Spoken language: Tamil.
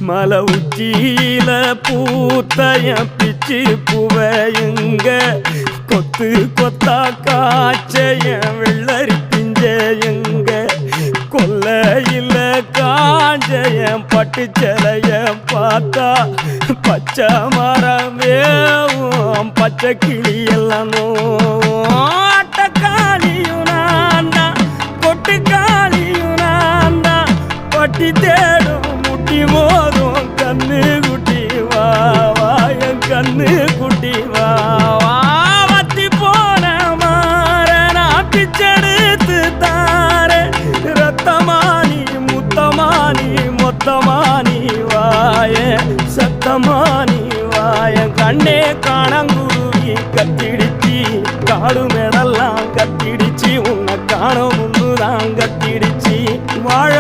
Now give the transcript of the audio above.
மலை உச்சியில பூத்தைய பிச்சு புவையுங்க கொத்து கொத்தா காய்ச்சைய வெள்ளரி பிஞ்சையுங்க கொல்லையில காஞ்சைய பட்டு சிலைய பார்த்தா பச்சை மரம் வேவும் பச்சை கிளி எல்லாம் ஆட்டக்காளியும் நான் தான் கொட்டுக்காளியும் நான் தான் பட்டி தேடும் முட்டி மோதும் கண்ணு குட்டி வா வா என் கண்ணு குட்டி வா வா வத்தி போன மாற நான் பிச்செடுத்து தார ரத்தமானி முத்தமானி மொத்தமானி வாய சத்தமானி வாய கண்ணே காணங்குருவி கத்திடுச்சி காடு மேடெல்லாம் கத்திடுச்சி உன்னை காண முன்னுதான் கத்திடுச்சி வாழ